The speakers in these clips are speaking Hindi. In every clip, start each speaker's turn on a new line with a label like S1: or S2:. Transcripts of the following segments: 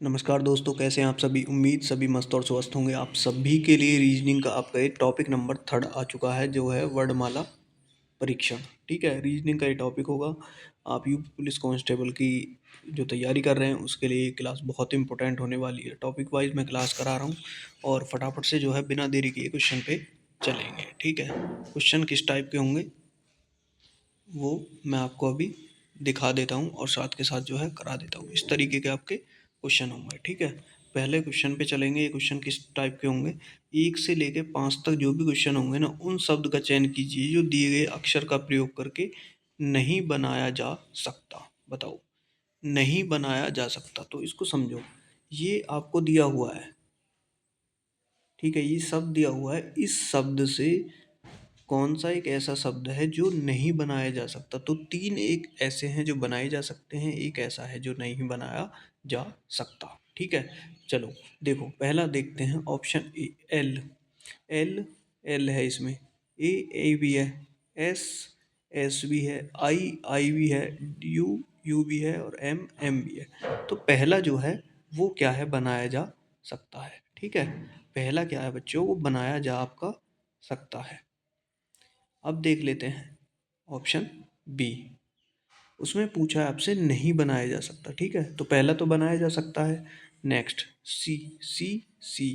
S1: नमस्कार दोस्तों, कैसे हैं आप सभी। उम्मीद सभी मस्त और स्वस्थ होंगे। आप सभी के लिए रीजनिंग का आपका एक टॉपिक नंबर 3 आ चुका है, जो है वर्णमाला परीक्षण। ठीक है, रीजनिंग का ये टॉपिक होगा। आप यूपी पुलिस कांस्टेबल की जो तैयारी कर रहे हैं उसके लिए ये क्लास बहुत इंपॉर्टेंट होने वाली है। टॉपिक वाइज मैं क्लास करा रहा हूँ और फटाफट से जो है बिना देरी किए क्वेश्चन पे चलेंगे। ठीक है, क्वेश्चन किस टाइप के होंगे वो मैं आपको अभी दिखा देता हूँ और साथ के साथ जो है करा देता हूँ। इस तरीके के आपके क्वेश्चन होंगे। ठीक है, पहले क्वेश्चन पे चलेंगे। ये क्वेश्चन किस टाइप के होंगे, 1 से लेके 5 तक जो भी क्वेश्चन होंगे ना, उन शब्द का चयन कीजिए जो दिए गए अक्षर का प्रयोग करके नहीं बनाया जा सकता। बताओ, नहीं बनाया जा सकता तो इसको समझो। ये आपको दिया हुआ है, ठीक है, ये शब्द दिया हुआ है। इस शब्द से कौन सा एक ऐसा शब्द है जो नहीं बनाया जा सकता। तो 3 एक ऐसे हैं जो बनाए जा सकते हैं, एक ऐसा है जो नहीं बनाया जा सकता। ठीक है, चलो देखो, पहला देखते हैं option A, L. L, L है इसमें, ए, ए भी है, एस, एस भी है, आई, आई भी है, यू, यू भी है और एम, एम भी है। तो पहला जो है वो क्या है, बनाया जा सकता है। ठीक है, पहला क्या है बच्चों, वो बनाया जा आपका सकता है। अब देख लेते हैं ऑप्शन बी। उसमें पूछा है आपसे नहीं बनाया जा सकता। ठीक है, तो पहला तो बनाया जा सकता है। नेक्स्ट सी, सी, सी,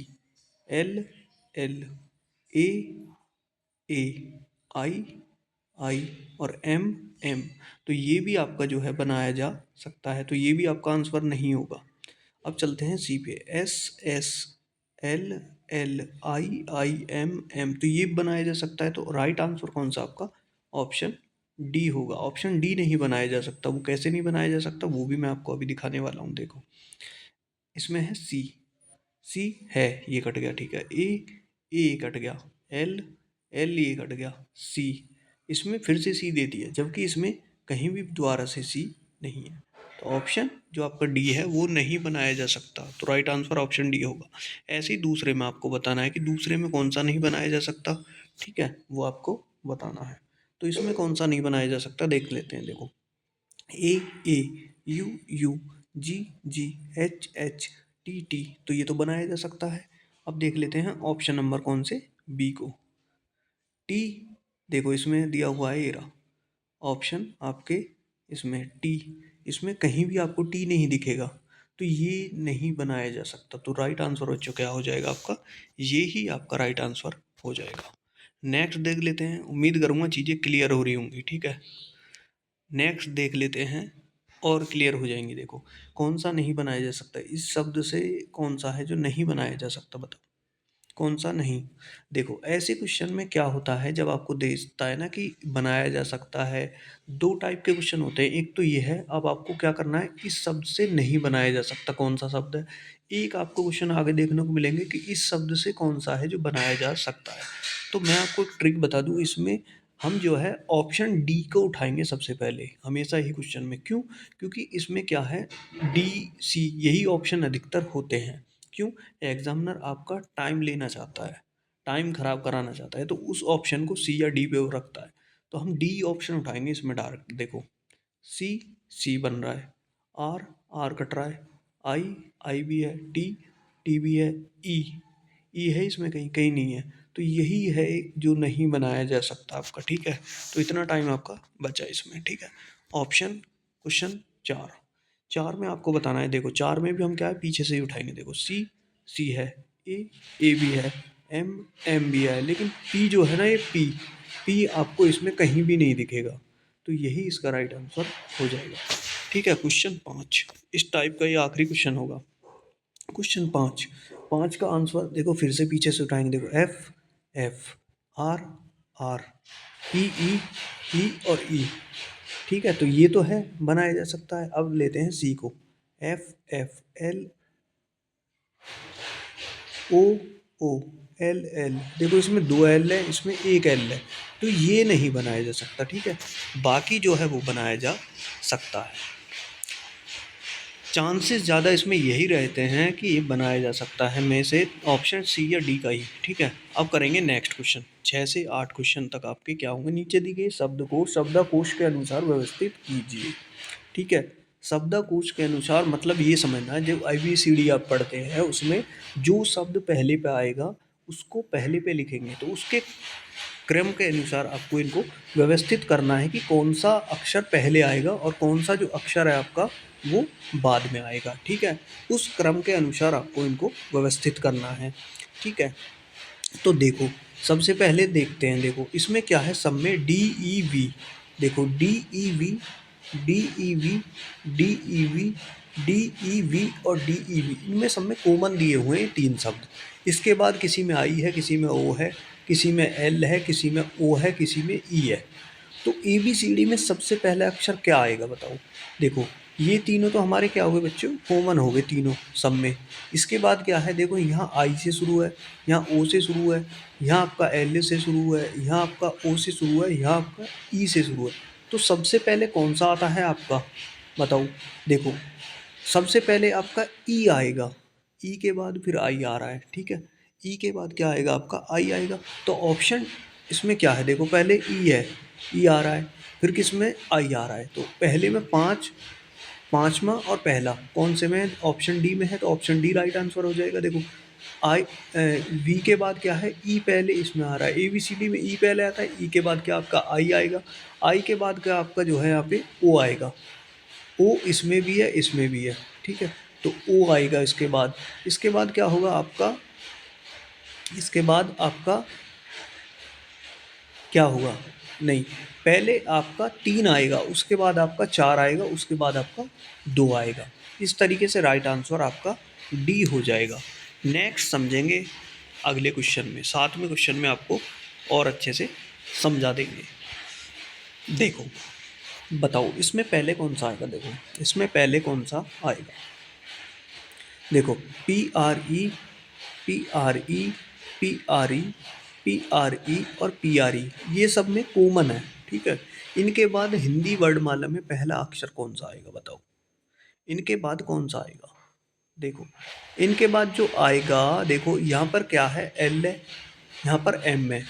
S1: एल, एल, ए, ए, आई, आई और एम, एम। तो ये भी आपका जो है बनाया जा सकता है, तो ये भी आपका आंसर नहीं होगा। अब चलते हैं सी पे, एस, एस, एल, एल, आई, आई, एम, एम। तो ये बनाया जा सकता है, तो राइट आंसर कौन सा आपका, ऑप्शन डी होगा। ऑप्शन डी नहीं बनाया जा सकता। वो कैसे नहीं बनाया जा सकता वो भी मैं आपको अभी दिखाने वाला हूँ। देखो, इसमें है सी, सी है, ये कट गया। ठीक है, ए कट गया, एल, एल ये कट गया, सी, इसमें फिर से सी दे दिया, जबकि इसमें कहीं भी दोबारा से सी नहीं है। तो ऑप्शन जो आपका डी है वो नहीं बनाया जा सकता, तो राइट आंसर ऑप्शन डी होगा। ऐसे ही दूसरे में आपको बताना है कि दूसरे में कौन सा नहीं बनाया जा सकता। ठीक है, वो आपको बताना है। तो इसमें कौन सा नहीं बनाया जा सकता देख लेते हैं। देखो, A, A, U, U, G, G, H, H, T, T. तो ये तो बनाया जा सकता है। अब देख लेते हैं ऑप्शन नंबर कौन से, बी को। टी, देखो इसमें दिया हुआ है, ये रहा ऑप्शन आपके, इसमें टी, इसमें कहीं भी आपको टी नहीं दिखेगा, तो ये नहीं बनाया जा सकता। तो राइट आंसर बच्चों क्या हो जाएगा आपका, ये ही आपका राइट आंसर हो जाएगा। नेक्स्ट देख लेते हैं, उम्मीद करूँगा चीज़ें क्लियर हो रही होंगी। ठीक है, नेक्स्ट देख लेते हैं और क्लियर हो जाएंगी। देखो, कौन सा नहीं बनाया जा सकता, इस शब्द से कौन सा है जो नहीं बनाया जा सकता, बताओ कौन सा नहीं। देखो, ऐसे क्वेश्चन में क्या होता है, जब आपको देता है ना कि बनाया जा सकता है, दो टाइप के क्वेश्चन होते हैं। एक तो ये है, अब आपको क्या करना है, इस शब्द से नहीं बनाया जा सकता कौन सा शब्द है। एक आपको क्वेश्चन आगे देखने को मिलेंगे कि इस शब्द से कौन सा है जो बनाया जा सकता है। तो मैं आपको एक ट्रिक बता दूं, इसमें हम जो है ऑप्शन डी को उठाएंगे सबसे पहले हमेशा ही क्वेश्चन में। क्यों, क्योंकि इसमें क्या है, डी, सी यही ऑप्शन अधिकतर होते हैं। क्यों, एग्जामिनर आपका टाइम लेना चाहता है, टाइम खराब कराना चाहता है, तो उस ऑप्शन को सी या डी पे वो रखता है। तो हम डी ऑप्शन उठाएंगे इसमें डायरेक्ट। देखो, सी, सी बन रहा है, आर, आर कट रहा है, आई, आई भी है, टी, टी भी है, ई, ई है इसमें कहीं, कहीं नहीं है। तो यही है जो नहीं बनाया जा सकता आपका। ठीक है, तो इतना टाइम आपका बचा इसमें। ठीक है, ऑप्शन क्वेश्चन 4, 4 में आपको बताना है। देखो, 4 में भी हम क्या है, पीछे से ही उठाएंगे। देखो, सी, सी है, ए भी है, एम, एम भी है, लेकिन पी जो है ना, ये पी, पी आपको इसमें कहीं भी नहीं दिखेगा। तो यही इसका राइट आंसर हो जाएगा। ठीक है, क्वेश्चन 5 इस टाइप का ये आखिरी क्वेश्चन होगा। क्वेश्चन 5, 5 का आंसर देखो, फिर से पीछे से उठाएंगे। देखो, एफ, एफ, आर, आर, ई, ई, ई और ई। ठीक है, तो ये तो है, बनाया जा सकता है। अब लेते हैं सी को, एफ, एफ, एल, ओ, ओ, एल, एल। देखो, इसमें 2 एल है, इसमें 1 एल है, तो ये नहीं बनाया जा सकता। ठीक है, बाकी जो है वो बनाया जा सकता है। चांसेस ज़्यादा इसमें यही रहते हैं कि ये बनाया जा सकता है, में से ऑप्शन सी या डी का ही। ठीक है, अब करेंगे नेक्स्ट क्वेश्चन। 6 से 8 क्वेश्चन तक आपके क्या होंगे, नीचे दिए गए शब्द को शब्दकोश के अनुसार व्यवस्थित कीजिए। ठीक है, शब्दकोश के अनुसार मतलब ये समझना है, जब ABCD आप पढ़ते हैं उसमें जो शब्द पहले पे आएगा उसको पहले पे लिखेंगे, तो उसके क्रम के अनुसार आपको इनको व्यवस्थित करना है कि कौन सा अक्षर पहले आएगा और कौन सा जो अक्षर है आपका वो बाद में आएगा। ठीक है, उस क्रम के अनुसार आपको इनको व्यवस्थित करना है। ठीक है, तो देखो सबसे पहले देखते हैं, देखो इसमें क्या है, सब में DEV, देखो DEV, DEV, DEV, DEV और DEV, इनमें सब में कॉमन दिए हुए हैं तीन शब्द। इसके बाद किसी में आई है, किसी में ओ है, किसी में एल है, किसी में ओ है, किसी में ई है। तो ABCD में सबसे पहला अक्षर क्या आएगा बताओ। देखो ये तीनों तो हमारे क्या हो गए बच्चों, कॉमन हो गए तीनों सब में। इसके बाद क्या है, देखो यहाँ आई से शुरू है, यहाँ ओ से शुरू है, यहाँ आपका एल से शुरू है, यहाँ आपका ओ से शुरू है, यहाँ आपका ई से शुरू है। तो सबसे पहले कौन सा आता है आपका बताओ। देखो सबसे पहले आपका ई आएगा, ई के बाद फिर आई आ रहा है। ठीक है, ई के बाद क्या आएगा आपका, आई आएगा। तो ऑप्शन इसमें क्या है, देखो पहले ई है, ई आ रहा है, फिर किस में आई आ रहा है। तो पहले में पाँच, पाँचवा और पहला कौन से में है, ऑप्शन डी में है, तो ऑप्शन डी राइट आंसर हो जाएगा। देखो आई वी के बाद क्या है, ई पहले इसमें आ रहा है, ABCD में ई पहले आता है, ई के बाद क्या आपका आई आएगा, आई के बाद क्या आपका जो है यहाँ पे ओ आएगा, ओ इसमें भी है इसमें भी है। ठीक है, तो ओ आएगा इसके बाद क्या होगा आपका, इसके बाद आपका क्या होगा, नहीं पहले आपका तीन आएगा, उसके बाद आपका चार आएगा, उसके बाद आपका दो आएगा। इस तरीके से राइट आंसर आपका डी हो जाएगा। नेक्स्ट समझेंगे अगले क्वेश्चन में, सातवें क्वेश्चन में आपको और अच्छे से समझा देंगे। देखो बताओ इसमें पहले कौन सा आएगा, देखो इसमें पहले कौन सा आएगा। देखो PRE, PRE, PRE, PRE और PRE ये सब में कॉमन है। ठीक है, इनके बाद हिंदी वर्णमाला में पहला अक्षर कौन सा आएगा बताओ, इनके बाद कौन सा आएगा। देखो इनके बाद जो आएगा, देखो यहाँ पर क्या है, एल है, यहाँ पर एम है,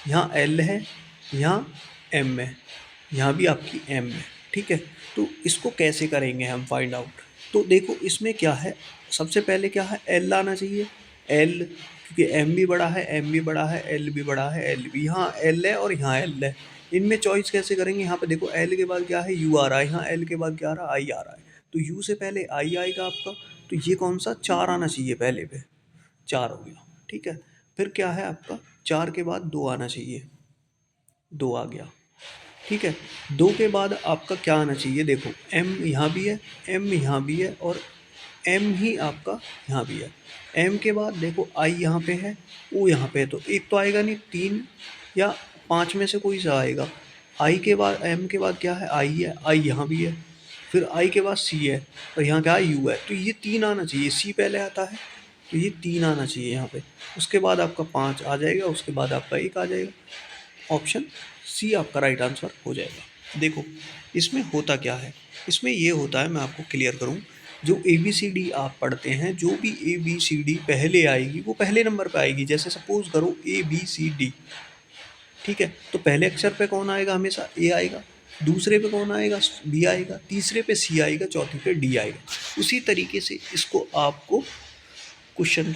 S1: यहाँ एल है, यहाँ एम है, यहाँ भी आपकी एम है। ठीक है, तो इसको कैसे करेंगे हम फाइंड आउट। तो देखो इसमें क्या है, सबसे पहले क्या है, एल आना चाहिए, एल, क्योंकि एम भी बड़ा है, एम भी बड़ा है, एल भी बड़ा है, एल भी, यहाँ एल है और यहाँ एल है। इनमें चॉइस कैसे करेंगे, यहाँ पे देखो एल के बाद क्या है, यू आ रहा है, यहाँ एल के बाद क्या आ रहा है, आई आ रहा है। तो यू से पहले आई आएगा आपका, तो ये कौन सा, चार आना चाहिए पहले पे, चार हो गया। ठीक है, फिर क्या है आपका, चार के बाद दो आना चाहिए, दो आ गया। ठीक है, दो के बाद आपका क्या आना चाहिए, देखो एम यहाँ भी है, एम यहाँ भी है और एम ही आपका यहाँ भी है। एम के बाद देखो आई यहाँ पे है, ओ यहाँ पे है, तो एक तो आएगा नहीं, तीन या पांच में से कोई सा आएगा। आई के बाद एम के बाद क्या है, आई है, आई यहाँ भी है, फिर आई के बाद सी है और यहाँ क्या है, यू है। तो ये तीन आना चाहिए, सी पहले आता है, तो ये तीन आना चाहिए यहाँ पे। उसके बाद आपका पाँच आ जाएगा, उसके बाद आपका एक आ जाएगा। ऑप्शन सी आपका राइट आंसर हो जाएगा। देखो इसमें होता क्या है, इसमें ये होता है, मैं आपको क्लियर करूँ, जो ABCD आप पढ़ते हैं, जो भी ABCD पहले आएगी वो पहले नंबर पे आएगी। जैसे सपोज करो ABCD, ठीक है, तो पहले अक्षर पे कौन आएगा, हमेशा ए आएगा, दूसरे पे कौन आएगा, बी आएगा, तीसरे पे सी आएगा, चौथी पे डी आएगा। उसी तरीके से इसको आपको क्वेश्चन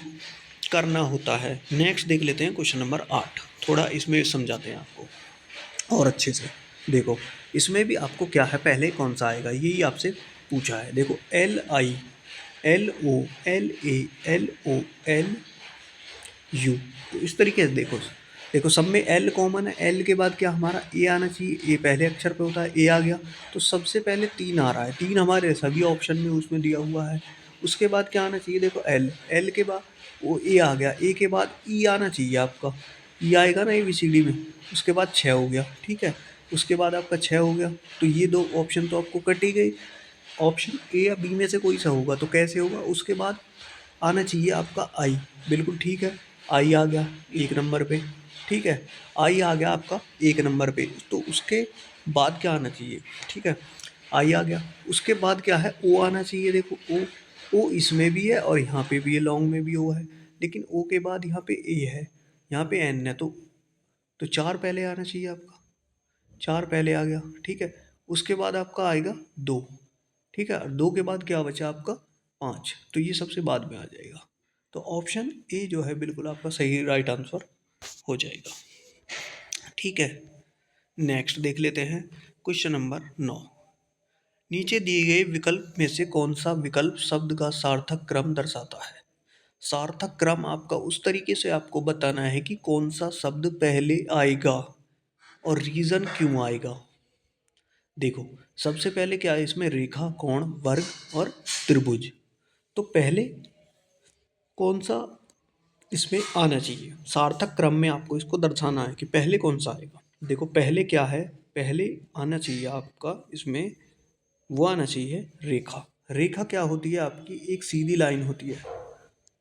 S1: करना होता है। नेक्स्ट देख लेते हैं क्वेश्चन नंबर 8, थोड़ा इसमें समझाते हैं आपको और अच्छे से। देखो इसमें भी आपको क्या है, पहले कौन सा आएगा यही आपसे पूछा है। देखो LI, LO, LA, LO, LU, तो इस तरीके से देखो, देखो सब में एल कॉमन है, एल के बाद क्या हमारा ए आना चाहिए, ए पहले अक्षर पे होता है, ए आ गया। तो सबसे पहले तीन आ रहा है, तीन हमारे सभी ऑप्शन में उसमें दिया हुआ है। उसके बाद क्या आना चाहिए, देखो एल, एल के बाद वो ए आ गया, ए के बाद ई आना चाहिए आपका, ई आएगा ना ABCD में। उसके बाद छः हो गया, ठीक है, उसके बाद आपका छः हो गया। तो ये दो ऑप्शन तो आपको कट ही गई, ऑप्शन ए या बी में से कोई सा होगा, तो कैसे होगा, उसके बाद आना चाहिए आपका आई, बिल्कुल ठीक है, आई आ गया एक नंबर पे। ठीक है, आई आ गया आपका एक नंबर पे, तो उसके बाद क्या आना चाहिए, ठीक है, आई आ गया। उसके बाद क्या है, ओ आना चाहिए। देखो ओ, ओ इसमें भी है और यहाँ पे भी है, लॉन्ग में भी ओ है, लेकिन ओ के बाद यहाँ पे ए है, यहाँ पे एन है, तो चार पहले आना चाहिए आपका, चार पहले आ गया। ठीक है, उसके बाद आपका आएगा दो, ठीक है, और 2 के बाद क्या बचा आपका 5, तो ये सबसे बाद में आ जाएगा। तो ऑप्शन ए जो है बिल्कुल आपका सही राइट आंसर हो जाएगा। ठीक है, नेक्स्ट देख लेते हैं क्वेश्चन नंबर 9। नीचे दिए गए विकल्प में से कौन सा विकल्प शब्द का सार्थक क्रम दर्शाता है? सार्थक क्रम आपका उस तरीके से आपको बताना है कि कौन सा शब्द पहले आएगा और रीजन क्यों आएगा। देखो, सबसे पहले क्या है इसमें, रेखा, कोण, वर्ग और त्रिभुज। तो पहले कौन सा इसमें आना चाहिए, सार्थक क्रम में आपको इसको दर्शाना है कि पहले कौन सा आएगा। देखो पहले क्या है, पहले आना चाहिए आपका इसमें, वो आना चाहिए रेखा। रेखा क्या होती है आपकी, एक सीधी लाइन होती है।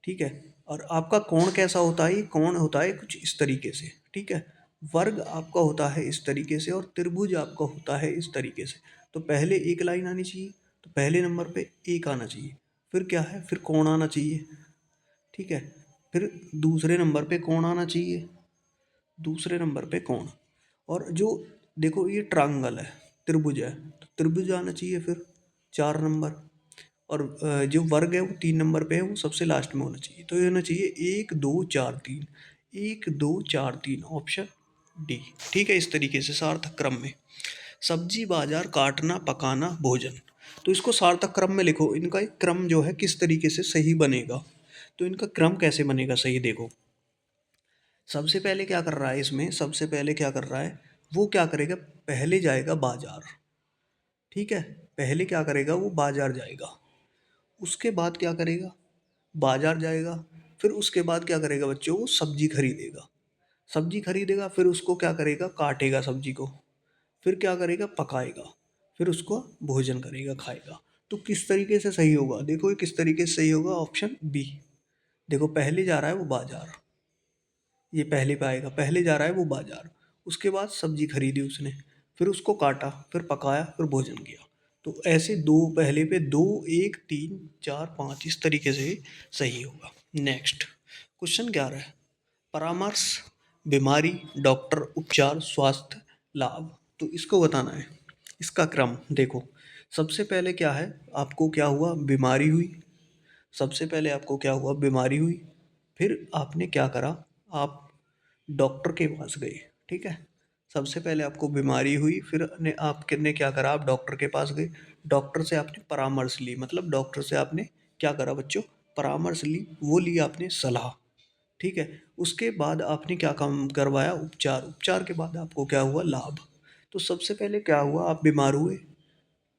S1: ठीक है, और आपका कोण कैसा होता है, ये कोण होता है कुछ इस तरीके से। ठीक है, वर्ग आपका होता है इस तरीके से और त्रिभुज आपका होता है इस तरीके से। तो पहले एक लाइन आनी चाहिए, तो पहले नंबर पे एक आना चाहिए, फिर क्या है, फिर कोण आना चाहिए। ठीक है, फिर दूसरे नंबर पे कोण आना चाहिए, दूसरे नंबर पे कोण। और जो देखो ये ट्रायंगल है, त्रिभुज है, तो त्रिभुज आना चाहिए फिर 4 नंबर। और जो वर्ग है वो 3 नंबर पे है, वो सबसे लास्ट में होना चाहिए। तो ये होना चाहिए 1 2 4 3, 1 2 4 3, ऑप्शन डी। ठीक है, इस तरीके से सार्थक क्रम में सब्जी, बाजार, काटना, पकाना, भोजन। तो इसको सार्थक क्रम में लिखो, इनका एक क्रम जो है किस तरीके से सही बनेगा। तो इनका क्रम कैसे बनेगा सही, देखो सबसे पहले क्या कर रहा है इसमें, सबसे पहले क्या कर रहा है, वो क्या करेगा, पहले जाएगा बाजार। ठीक है, पहले क्या करेगा, वो बाजार जाएगा। उसके बाद क्या करेगा, बाजार जाएगा, फिर उसके बाद क्या करेगा बच्चों, वो सब्जी खरीदेगा। सब्जी खरीदेगा, फिर उसको क्या करेगा, काटेगा सब्जी को, फिर क्या करेगा, पकाएगा, फिर उसको भोजन करेगा, खाएगा। तो किस तरीके से सही होगा, देखो ये किस तरीके से सही होगा, ऑप्शन बी। देखो पहले जा रहा है वो बाजार, ये पहले पे आएगा, पहले जा रहा है वो बाजार, उसके बाद सब्जी खरीदी उसने, फिर उसको काटा, फिर पकाया, फिर भोजन किया। तो ऐसे दो पहले पे, 2 1 3 4 5 इस तरीके से सही होगा। नेक्स्ट क्वेश्चन 11 है, परामर्श, बीमारी, डॉक्टर, उपचार, स्वास्थ्य, लाभ। तो इसको बताना है, इसका क्रम देखो। सबसे पहले क्या है, आपको क्या हुआ, बीमारी हुई। सबसे पहले आपको क्या हुआ, बीमारी हुई। फिर आपने क्या करा, आप डॉक्टर के पास गए। ठीक है, सबसे पहले आपको बीमारी हुई, फिर ने आपने क्या करा, आप डॉक्टर के पास गए। डॉक्टर से आपने परामर्श ली, मतलब डॉक्टर से आपने क्या करा बच्चों, परामर्श ली, वो ली आपने सलाह। ठीक है, उसके बाद आपने क्या काम करवाया, उपचार। उपचार के बाद आपको क्या हुआ, लाभ। तो सबसे पहले क्या हुआ, आप बीमार हुए,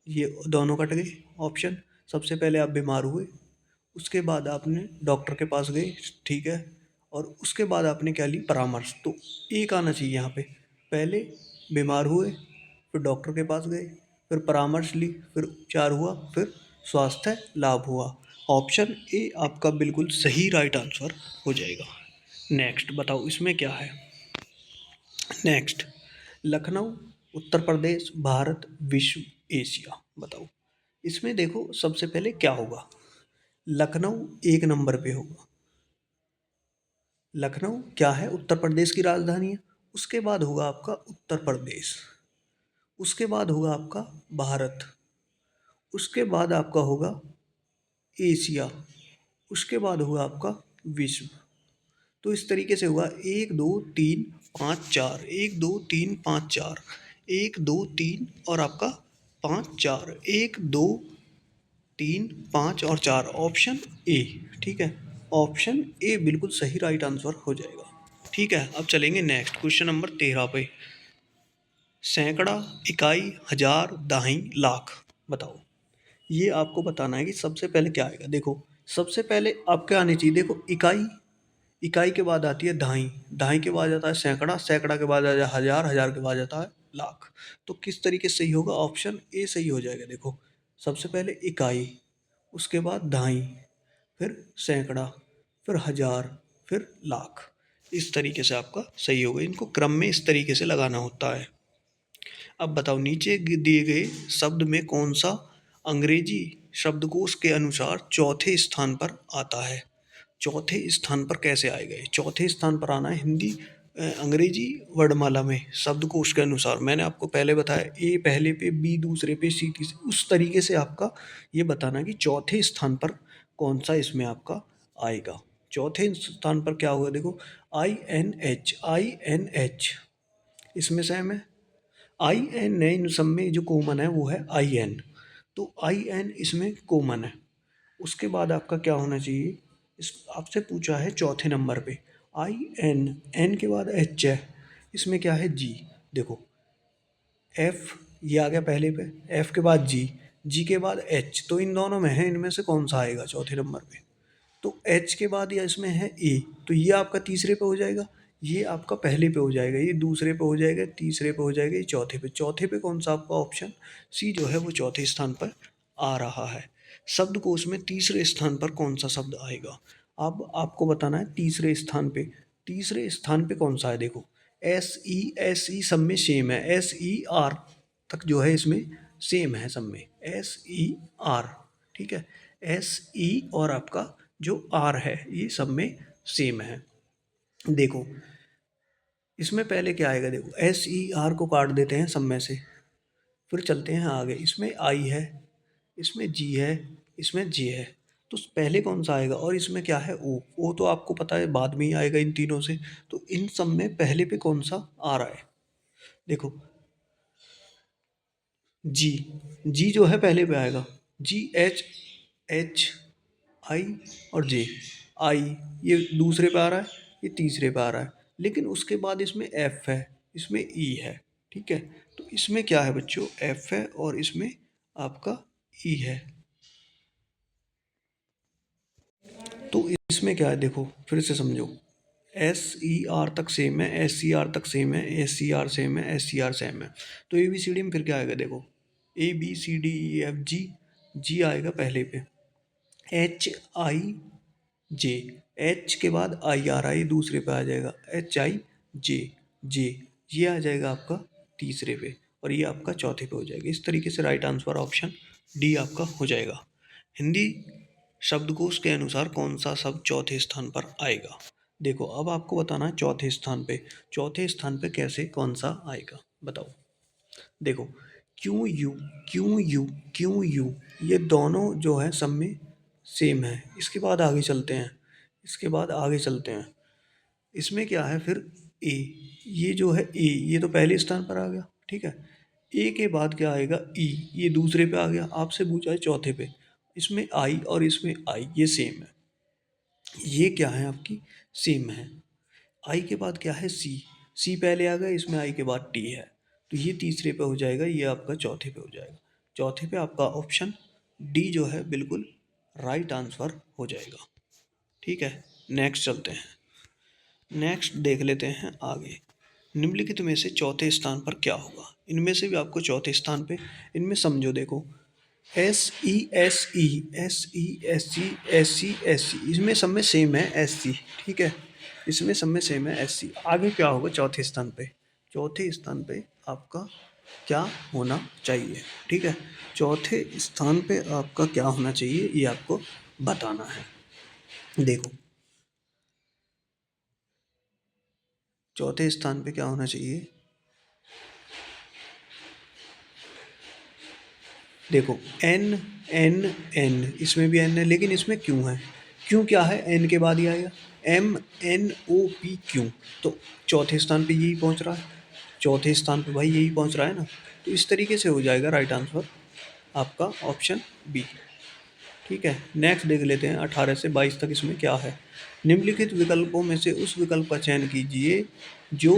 S1: ये दोनों कट गए ऑप्शन। सबसे पहले आप बीमार हुए, उसके बाद आपने डॉक्टर के पास गए। ठीक है, और उसके बाद आपने क्या ली, परामर्श। तो एक आना चाहिए यहाँ पे, पहले बीमार हुए, फिर डॉक्टर के पास गए, फिर परामर्श ली, फिर उपचार हुआ, फिर स्वास्थ्य लाभ हुआ। ऑप्शन ए आपका बिल्कुल सही राइट आंसर हो जाएगा। नेक्स्ट बताओ इसमें क्या है। नेक्स्ट, लखनऊ, उत्तर प्रदेश, भारत, विश्व, एशिया। बताओ इसमें देखो सबसे पहले क्या होगा, लखनऊ एक नंबर पे होगा। लखनऊ क्या है, उत्तर प्रदेश की राजधानी है। उसके बाद होगा आपका उत्तर प्रदेश, उसके बाद होगा आपका भारत, उसके बाद आपका होगा एशिया, उसके बाद होगा आपका विश्व। तो इस तरीके से होगा 1 2 3 5 4, 1 2 3 5 4, 1 2 3 और आपका 5 4, 1 2 3 5 और 4, ऑप्शन ए। ठीक है, ऑप्शन ए बिल्कुल सही राइट आंसर हो जाएगा। ठीक है, अब चलेंगे नेक्स्ट क्वेश्चन नंबर 13 पे। सैकड़ा, इकाई, हजार, दहाई, लाख। बताओ, ये आपको बताना है कि सबसे पहले क्या आएगा। देखो सबसे पहले आपके आनी चाहिए, देखो इकाई, इकाई के बाद आती है दहाई, दहाई के बाद आता है सैकड़ा, सैकड़ा के बाद आता है हजार, हजार के बाद आता है लाख। तो किस तरीके से सही होगा, ऑप्शन ए सही हो जाएगा। देखो सबसे पहले इकाई, उसके बाद दहाई, फिर सैकड़ा, फिर हजार, फिर लाख। इस तरीके से आपका सही होगा, इनको क्रम में इस तरीके से लगाना होता है। अब बताओ नीचे दिए गए शब्द में कौन सा अंग्रेजी शब्दकोश के अनुसार चौथे स्थान पर आता है। चौथे स्थान पर कैसे आएगा, ये चौथे स्थान पर आना है, हिंदी अंग्रेजी वर्णमाला में शब्दकोश के अनुसार मैंने आपको पहले बताया, ए पहले पे, बी दूसरे पे, सी तीसरे, उस तरीके से आपका ये बताना कि चौथे स्थान पर कौन सा इसमें आपका आएगा। चौथे स्थान पर क्या होगा, देखो I N H, I N H इसमें सेम है। आई एन है, इन सब में जो कॉमन है वो है आई एन, तो आई एन इसमें कॉमन है। उसके बाद आपका क्या होना चाहिए, इस आपसे पूछा है चौथे नंबर पे आई एन, एन के बाद एच है, इसमें क्या है जी। देखो एफ ये आ गया पहले पे, एफ के बाद जी, जी के बाद एच, तो इन दोनों में है, इनमें से कौन सा आएगा चौथे नंबर पे। तो एच के बाद या इसमें है ए, तो ये आपका तीसरे पे हो जाएगा, ये आपका पहले पे हो जाएगा, ये दूसरे पे हो जाएगा, तीसरे पे हो जाएगा, ये चौथे पे। चौथे पे कौन सा आपका ऑप्शन सी जो है वो चौथे स्थान पर आ रहा है। शब्दकोश में तीसरे स्थान पर कौन सा शब्द आएगा, अब आपको बताना है तीसरे स्थान पे। तीसरे स्थान पे कौन सा है, देखो एस ई सब में सेम है, एस ई आर तक जो है इसमें सेम है सब में, एस ई आर, ठीक है। एस ई और आपका जो आर है ये सब में सेम है। देखो इसमें पहले क्या आएगा, देखो एस ई आर को काट देते हैं सब में से, फिर चलते हैं आगे, इसमें आई है, इसमें जी है, इसमें जे है, तो पहले कौन सा आएगा, और इसमें क्या है ओ तो आपको पता है बाद में ही आएगा इन तीनों से, तो इन सब में पहले पे कौन सा आ रहा है, देखो जी, जी जो है पहले पे आएगा, जी एच, एच आई और जे, आई ये दूसरे पे आ रहा है, ये तीसरे पे आ रहा है, लेकिन उसके बाद इसमें एफ है, इसमें ई है, ठीक है। तो इसमें क्या है बच्चों, एफ है और इसमें आपका ई है। तो इसमें क्या है, देखो फिर से समझो, एस ई आर तक सेम है, एस सी आर तक सेम है, एस सी आर सेम है, एस सी आर सेम है, तो ए बी सी डी में फिर क्या आएगा, देखो A B C D E F G, G आएगा पहले पे, एच आई जे, एच के बाद आई आ रहा है, ये दूसरे पे आ जाएगा, एच आई जे, जे ये आ जाएगा आपका तीसरे पे, और ये आपका चौथे पे हो जाएगा। इस तरीके से राइट आंसर ऑप्शन डी आपका हो जाएगा। हिंदी शब्दकोश के अनुसार कौन सा शब्द चौथे स्थान पर आएगा। देखो अब आपको बताना है चौथे स्थान पे, चौथे स्थान पे कैसे कौन सा आएगा बताओ। देखो Q U, Q U, Q U ये दोनों जो है सब में सेम है। इसके बाद आगे चलते हैं, इसके बाद आगे चलते हैं, इसमें क्या है फिर ए, ये जो है ए ये तो पहले स्थान पर आ गया, ठीक है। ए के बाद क्या आएगा ई, ये दूसरे पे आ गया, आपसे पूछा है चौथे पे, इसमें आई और इसमें आई ये सेम है, ये क्या है आपकी सेम है। आई के बाद क्या है सी, सी पहले आ गया, इसमें आई के बाद टी है, तो ये तीसरे पे हो जाएगा, ये आपका चौथे पे हो जाएगा। चौथे पे आपका ऑप्शन डी जो है बिल्कुल राइट आंसर हो जाएगा, ठीक है। नेक्स्ट चलते हैं, नेक्स्ट देख लेते हैं आगे, निम्नलिखित में से चौथे स्थान पर क्या होगा। इनमें से भी आपको चौथे स्थान पे, इनमें समझो देखो S E S E, S E S C, S C S C, इसमें सब में सेम है एस सी, ठीक है, इसमें सब में सेम है एस सी। आगे क्या होगा चौथे स्थान पे, चौथे स्थान पे आपका क्या होना चाहिए, ठीक है। चौथे स्थान पे आपका क्या होना चाहिए ये आपको बताना है। देखो चौथे स्थान पे क्या होना चाहिए, देखो एन, एन एन इसमें भी एन है, लेकिन इसमें क्यों है, क्यों क्या है एन के बाद ही आएगा, एम एन ओ पी क्यों, तो चौथे स्थान पे यही पहुंच रहा है, चौथे स्थान पे भाई यही पहुंच रहा है ना, तो इस तरीके से हो जाएगा राइट आंसर आपका ऑप्शन बी, ठीक है। नेक्स्ट देख लेते हैं 18 से 22 तक इसमें क्या है। निम्नलिखित विकल्पों में से उस विकल्प का चयन कीजिए जो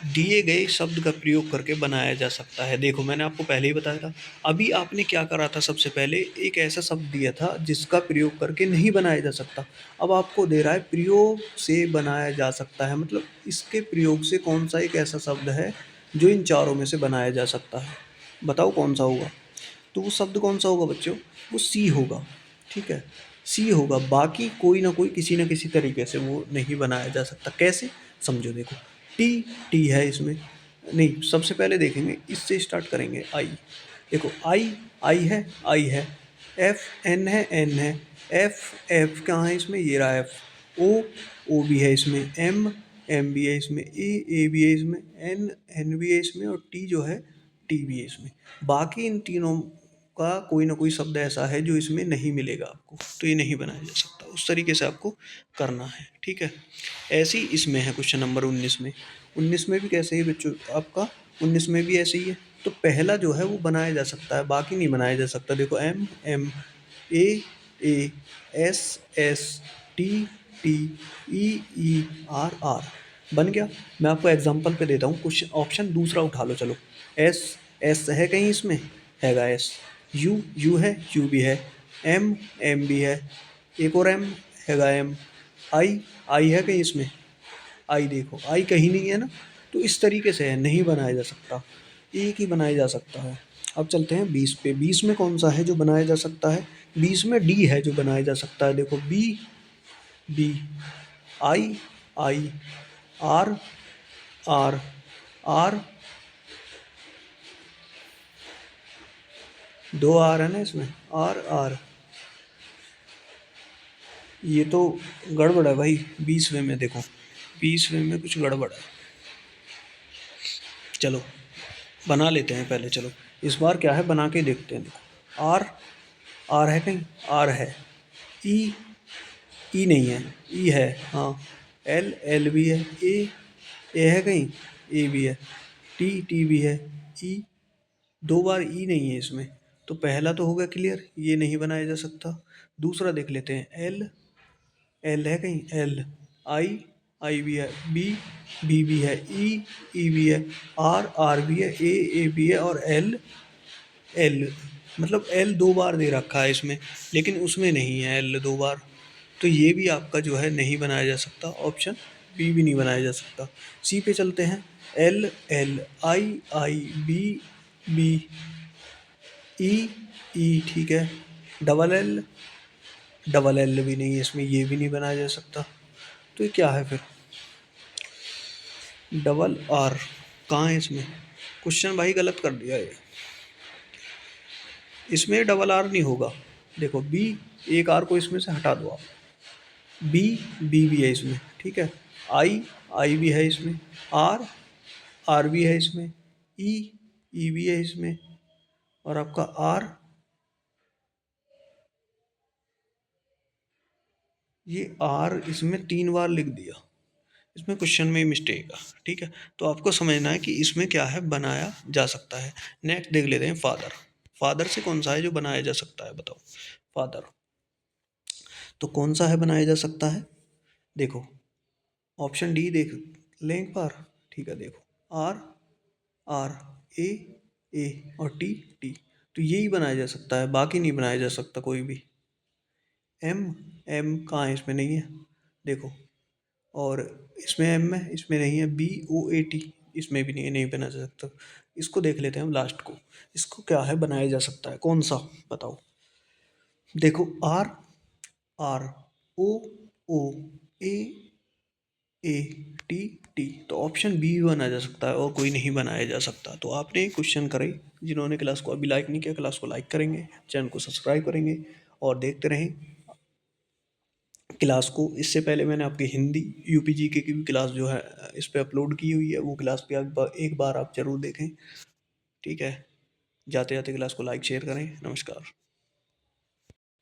S1: दिए गए शब्द का प्रयोग करके बनाया जा सकता है। देखो मैंने आपको पहले ही बताया था, अभी आपने क्या करा था, सबसे पहले एक ऐसा शब्द दिया था जिसका प्रयोग करके नहीं बनाया जा सकता, अब आपको दे रहा है प्रयोग से बनाया जा सकता है, मतलब इसके प्रयोग से कौन सा एक ऐसा शब्द है जो इन चारों में से बनाया जा सकता है, बताओ कौन सा होगा। तो वो शब्द कौन सा होगा बच्चों, वो सी होगा, ठीक है, सी होगा, बाकी कोई ना कोई किसी न किसी तरीके से वो नहीं बनाया जा सकता। कैसे समझो, देखो टी, टी है इसमें, नहीं सबसे पहले देखेंगे इससे स्टार्ट करेंगे, आई, देखो आई, आई है, आई है, एफ एन है, एन है, एफ एफ कहाँ है इसमें, ये रहा एफ, ओ, ओ भी है इसमें, एम एम भी है इसमें, ए भी है इसमें, एन भी है इसमें, और टी जो है टी भी है इसमें। बाकी इन तीनों का कोई ना कोई शब्द ऐसा है जो इसमें नहीं मिलेगा आपको, तो ये नहीं बनाया जा सकता। उस तरीके से आपको करना है, ठीक है। ऐसे ही इसमें है क्वेश्चन नंबर 19 में। 19 में भी कैसे ही बच्चों आपका, 19 में भी ऐसे ही है। तो पहला जो है वो बनाया जा सकता है, बाकी नहीं बनाया जा सकता। देखो M M, A A, S S, T T, E E, R R, बन गया। मैं आपको एग्जांपल पे देता हूँ, कुछ ऑप्शन दूसरा उठा लो चलो। एस, एस है कहीं इसमें, हैगा एस। यू है, यू भी है। एम भी है, एक और एम हैगा एम। आई है कहीं इसमें, आई देखो आई कहीं नहीं है ना। तो इस तरीके से है, नहीं बनाया जा सकता, एक ही बनाया जा सकता है। अब चलते हैं 20 पे। 20 में कौन सा है जो बनाया जा सकता है? 20 में डी है जो बनाया जा सकता है। देखो B, B, I, I, R, R, R, दो आर है ना इसमें, आर आर। ये तो गड़बड़ है भाई 20वें में, देखो 20वें में कुछ गड़बड़ है। चलो बना लेते हैं पहले, चलो इस बार क्या है बना के देखते हैं। देखो आर, आर है कहीं, आर है। ई, ई नहीं है, ई है हाँ। एल, एल भी है। ए है कहीं, ए भी है। टी भी है। ई, दो बार ई नहीं है इसमें। तो पहला तो हो गया क्लियर, ये नहीं बनाया जा सकता। दूसरा देख लेते हैं, एल, एल है कहीं, एल। आई, आई भी है। बी भी है। ई भी है। आर भी है। ए भी है। और एल, एल, मतलब एल दो बार दे रखा है इसमें, लेकिन उसमें नहीं है एल दो बार। तो ये भी आपका जो है नहीं बनाया जा सकता, ऑप्शन बी भी नहीं बनाया जा सकता। सी पे चलते हैं। एल, एल, आई, बी, बी, ई, ई, ठीक है। डबल एल, डबल एल भी नहीं है इसमें, ये भी नहीं बनाया जा सकता। तो ये क्या है फिर? डबल आर कहाँ है इसमें? क्वेश्चन भाई गलत कर दिया है, इसमें डबल आर नहीं होगा। देखो बी, एक आर को इसमें से हटा दो आप। बी, बी भी है इसमें, ठीक है। आई, आई भी है इसमें। आर, आर भी है इसमें। ई भी है इसमें। और आपका आर, ये आर इसमें तीन बार लिख दिया, इसमें क्वेश्चन में ही मिस्टेक है, ठीक है। तो आपको समझना है कि इसमें क्या है बनाया जा सकता है। नेक्स्ट देख लेते हैं फादर। फादर से कौन सा है जो बनाया जा सकता है, बताओ। फादर तो कौन सा है बनाया जा सकता है? देखो ऑप्शन डी देख लें एक बार, ठीक है। देखो आर, आर, ए, ए, और टी, टी। तो यही बनाया जा सकता है, बाकी नहीं बनाया जा सकता कोई भी। एम, एम कहाँ है इसमें, नहीं है देखो। और इसमें एम है, इसमें नहीं है। बी ओ ए टी, इसमें भी नहीं है, नहीं बनाया जा सकता। इसको देख लेते हैं हम लास्ट को, इसको क्या है बनाया जा सकता है, कौन सा बताओ। देखो R, R, O, O, A, A, T, T. तो ऑप्शन बी बनाया जा सकता है और कोई नहीं बनाया जा सकता। तो आपने क्वेश्चन करे, जिन्होंने क्लास को अभी लाइक नहीं किया, क्लास को लाइक करेंगे, चैनल को सब्सक्राइब करेंगे और देखते रहें क्लास को। इससे पहले मैंने आपकी हिंदी यूपी जीके की भी क्लास जो है इस पे अपलोड की हुई है, वो क्लास भी एक बार आप ज़रूर देखें, ठीक है। जाते जाते क्लास को लाइक शेयर करें। नमस्कार।